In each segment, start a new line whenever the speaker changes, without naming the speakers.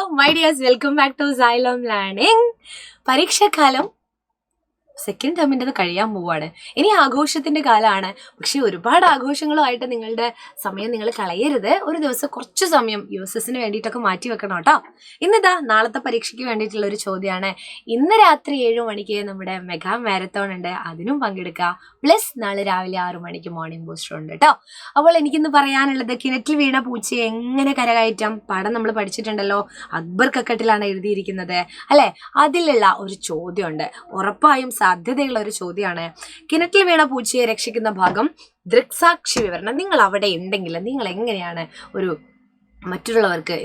my dears, welcome back to Xylem Learning. പരീക്ഷാകാലം second ടേമിൻ്റെ കഴിയാൻ പോവാണ്. ഇനി ആഘോഷത്തിന്റെ കാലമാണ്. പക്ഷെ ഒരുപാട് ആഘോഷങ്ങളുമായിട്ട് നിങ്ങളുടെ സമയം നിങ്ങൾ കളയരുത്. ഒരു ദിവസം കുറച്ച് സമയം യൂസസിന് വേണ്ടിയിട്ടൊക്കെ മാറ്റി വെക്കണം കേട്ടോ. ഇന്നിതാ നാളത്തെ പരീക്ഷയ്ക്ക് വേണ്ടിയിട്ടുള്ള ഒരു ചോദ്യമാണ്. ഇന്ന് രാത്രി 7 മണിക്ക് നമ്മുടെ മെഗാ മാരത്തോൺ ഉണ്ട്, അതിനും പങ്കെടുക്കുക. പ്ലസ് നാളെ രാവിലെ 6 മണിക്ക് മോർണിംഗ് ബൂസ്റ്റർ ഉണ്ട് കേട്ടോ. അപ്പോൾ എനിക്കിന്ന് പറയാനുള്ളത്, കിണറ്റിൽ വീണ പൂച്ചയെ എങ്ങനെ കരകയറ്റാം പാഠം നമ്മൾ പഠിച്ചിട്ടുണ്ടല്ലോ. അക്ബർ കക്കട്ടിലാണ് എഴുതിയിരിക്കുന്നത് അല്ലെ. അതിലുള്ള ഒരു ചോദ്യമുണ്ട്, ഉറപ്പായും സാധ്യതയുള്ള ഒരു ചോദ്യമാണ്. കിണറ്റിൽ വീണ പൂച്ചയെ രക്ഷിക്കുന്ന ഭാഗം ദൃക്സാക്ഷി വിവരണം. നിങ്ങൾ അവിടെ ഉണ്ടെങ്കിൽ നിങ്ങൾ എങ്ങനെയാണ് ഒരു മറ്റുള്ളവർക്ക്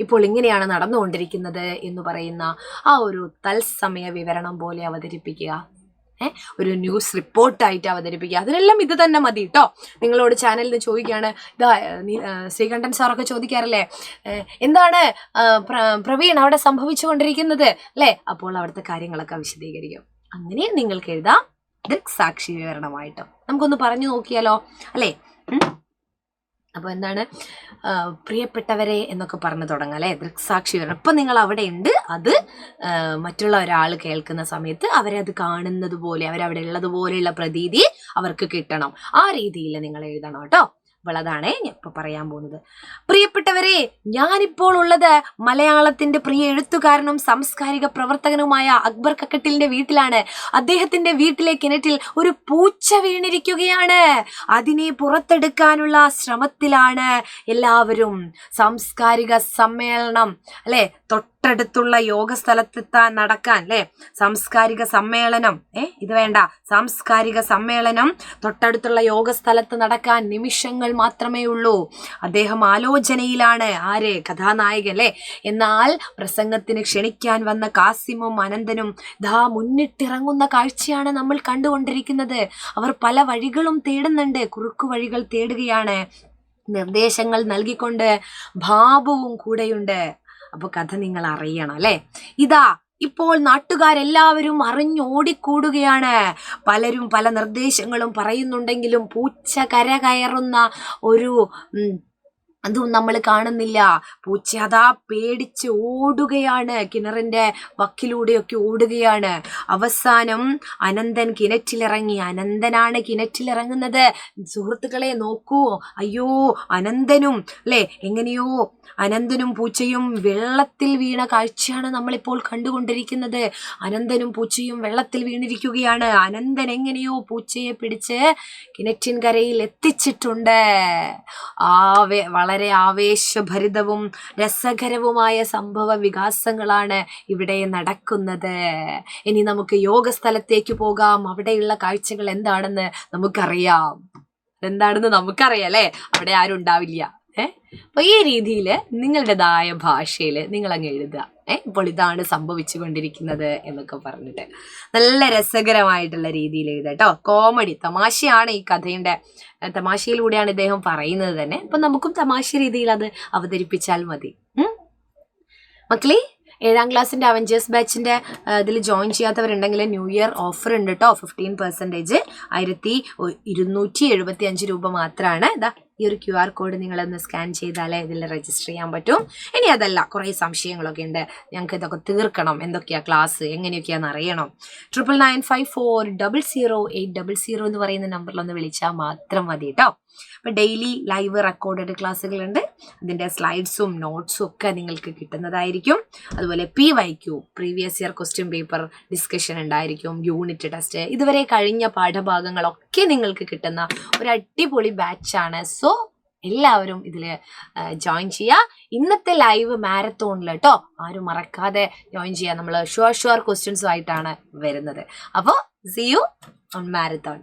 ഇപ്പോൾ ഇങ്ങനെയാണ് നടന്നുകൊണ്ടിരിക്കുന്നത് എന്ന് പറയുന്ന ആ ഒരു തത്സമയ വിവരണം പോലെ അവതരിപ്പിക്കുക, ഒരു ന്യൂസ് റിപ്പോർട്ടായിട്ട് അവതരിപ്പിക്കുക. അതിനെല്ലാം ഇത് തന്നെ മതി കേട്ടോ. നിങ്ങളോട് ചാനലിൽ നിന്ന് ചോദിക്കുകയാണ്, ശ്രീകണ്ഠൻ സാറൊക്കെ ചോദിക്കാറില്ലേ, എന്താണ് പ്രവീൺ അവിടെ സംഭവിച്ചുകൊണ്ടിരിക്കുന്നത് അല്ലേ. അപ്പോൾ അവിടുത്തെ കാര്യങ്ങളൊക്കെ വിശദീകരിക്കും. അങ്ങനെ നിങ്ങൾക്ക് എഴുതാം ദൃക്സാക്ഷി വിവരണമായിട്ട്. നമുക്കൊന്ന് പറഞ്ഞു നോക്കിയാലോ അല്ലേ. അപ്പോൾ എന്താണ് പ്രിയപ്പെട്ടവരെ എന്നൊക്കെ പറഞ്ഞു തുടങ്ങാം അല്ലേ. ദൃക്സാക്ഷി വിവരണം. ഇപ്പം നിങ്ങൾ അവിടെ ഉണ്ട്, അത് മറ്റുള്ള ഒരാൾ കേൾക്കുന്ന സമയത്ത് അവരത് കാണുന്നത് പോലെ, അവരവിടെ ഉള്ളതുപോലെയുള്ള പ്രതീതി അവർക്ക് കിട്ടണം. ആ രീതിയിൽ നിങ്ങൾ എഴുതണം കേട്ടോ. അപ്പോൾ അതാണ് ഞാൻ ഇപ്പൊ പറയാൻ പോകുന്നത്. പ്രിയപ്പെട്ടവരെ, ഞാനിപ്പോൾ ഉള്ളത് മലയാളത്തിന്റെ പ്രിയ എഴുത്തുകാരനും സാംസ്കാരിക പ്രവർത്തകനുമായ അക്ബർ കക്കട്ടിലിന്റെ വീട്ടിലാണ്. അദ്ദേഹത്തിന്റെ വീട്ടിലെ കിണറ്റിൽ ഒരു പൂച്ച വീണിരിക്കുകയാണ്. അതിനെ പുറത്തെടുക്കാനുള്ള ശ്രമത്തിലാണ് എല്ലാവരും. സാംസ്കാരിക സമ്മേളനം അല്ലെ, തൊട്ടടുത്തുള്ള യോഗ സ്ഥലത്തെത്താൻ നടക്കാൻ അല്ലെ. സാംസ്കാരിക സമ്മേളനം ഇത് വേണ്ട. സാംസ്കാരിക സമ്മേളനം തൊട്ടടുത്തുള്ള യോഗ സ്ഥലത്ത് നടക്കാൻ നിമിഷങ്ങൾ മാത്രമേ ഉള്ളൂ. അദ്ദേഹം ആലോചനയിലാണ്. ആര്? കഥാനായകൻ അല്ലെ. എന്നാൽ പ്രസംഗത്തിന് ക്ഷണിക്കാൻ വന്ന കാസിമും അനന്തനും മുന്നിട്ടിറങ്ങുന്ന കാഴ്ചയാണ് നമ്മൾ കണ്ടുകൊണ്ടിരിക്കുന്നത്. അവർ പല വഴികളും തേടുന്നുണ്ട്, കുറുക്കു വഴികൾ തേടുകയാണ്. നിർദ്ദേശങ്ങൾ നൽകിക്കൊണ്ട് ബാബുവും കൂടെയുണ്ട്. അപ്പൊ കഥ നിങ്ങൾ അറിയണം അല്ലെ. ഇപ്പോൾ നാട്ടുകാരെല്ലാവരും അറിഞ്ഞോടിക്കൂടുകയാണ്. പലരും പല നിർദ്ദേശങ്ങളും പറയുന്നുണ്ടെങ്കിലും പൂച്ച കരകയറുന്ന ഒരു അതും നമ്മൾ കാണുന്നില്ല. പൂച്ച പേടിച്ച് ഓടുകയാണ്, കിണറിന്റെ വക്കിലൂടെയൊക്കെ ഓടുകയാണ്. അവസാനം അനന്തൻ കിണറ്റിലിറങ്ങി. അനന്തനാണ് കിണറ്റിലിറങ്ങുന്നത്. സുഹൃത്തുക്കളെ നോക്കൂ, അയ്യോ അനന്തനും അല്ലെ, എങ്ങനെയോ അനന്തനും പൂച്ചയും വെള്ളത്തിൽ വീണ കാഴ്ചയാണ് നമ്മളിപ്പോൾ കണ്ടുകൊണ്ടിരിക്കുന്നത്. അനന്തനും പൂച്ചയും വെള്ളത്തിൽ വീണിരിക്കുകയാണ്. അനന്തൻ എങ്ങനെയോ പൂച്ചയെ പിടിച്ച് കിണറ്റിൻ കരയിൽ എത്തിച്ചിട്ടുണ്ട്. വളരെ ആവേശഭരിതവും രസകരവുമായ സംഭവ വികാസങ്ങളാണ് ഇവിടെ നടക്കുന്നത്. ഇനി നമുക്ക് യോഗ സ്ഥലത്തേക്ക് പോകാം. അവിടെയുള്ള കാഴ്ചകൾ എന്താണെന്ന് നമുക്കറിയാം. അല്ലേ. അവിടെ ആരും ഉണ്ടാവില്ല. അപ്പൊ ഈ രീതിയിൽ നിങ്ങളുടേതായ ഭാഷയിൽ നിങ്ങൾ അങ്ങ് എഴുതുക. ഇപ്പോൾ ഇതാണ് സംഭവിച്ചു കൊണ്ടിരിക്കുന്നത് എന്നൊക്കെ പറഞ്ഞിട്ട് നല്ല രസകരമായിട്ടുള്ള രീതിയിൽ എഴുതുക കേട്ടോ. കോമഡി തമാശയാണ് ഈ കഥയുടെ. തമാശയിലൂടെയാണ് ഇദ്ദേഹം പറയുന്നത് തന്നെ. അപ്പൊ നമുക്കും തമാശ രീതിയിൽ അത് അവതരിപ്പിച്ചാൽ മതി. മക്കളെ, 7ാം ക്ലാസ്സിന്റെ അവഞ്ചേഴ്സ് ബാച്ചിന്റെ ഇതിൽ ജോയിൻ ചെയ്യാത്തവരുണ്ടെങ്കിൽ ന്യൂ ഇയർ ഓഫർ ഉണ്ട് കേട്ടോ. 15% 1275 രൂപ മാത്രമാണ്. ഈ ഒരു QR കോഡ് നിങ്ങളൊന്ന് സ്കാൻ ചെയ്താലേ ഇതിൽ രജിസ്റ്റർ ചെയ്യാൻ പറ്റും. ഇനി അതല്ല, കുറേ സംശയങ്ങളൊക്കെ ഉണ്ട്, ഞങ്ങൾക്ക് ഇതൊക്കെ തീർക്കണം, എന്തൊക്കെയാ ക്ലാസ്, എങ്ങനെയൊക്കെയാണെന്ന് അറിയണം, 9994000800 എന്ന് പറയുന്ന നമ്പറിലൊന്ന് വിളിച്ചാൽ മാത്രം മതി കേട്ടോ. അപ്പം ഡെയിലി ലൈവ് റെക്കോർഡഡ് ക്ലാസ്സുകളുണ്ട്. അതിൻ്റെ സ്ലൈഡ്സും നോട്ട്സും ഒക്കെ നിങ്ങൾക്ക് കിട്ടുന്നതായിരിക്കും. അതുപോലെ PYQ previous year question paper discussion ഉണ്ടായിരിക്കും. യൂണിറ്റ് ടെസ്റ്റ്, ഇതുവരെ കഴിഞ്ഞ പാഠഭാഗങ്ങളൊക്കെ നിങ്ങൾക്ക് കിട്ടുന്ന ഒരു അടിപൊളി ബാച്ചാണ്. സോ എല്ലാവരും ഇതിൽ ജോയിൻ ചെയ്യുക. ഇന്നത്തെ ലൈവ് മാരത്തോണിൽ കേട്ടോ, ആരും മറക്കാതെ ജോയിൻ ചെയ്യുക. നമ്മൾ ഷുവർ ക്വസ്റ്റ്യൻസും ആയിട്ടാണ് വരുന്നത്. അപ്പോൾ see you on മാരത്തോൺ.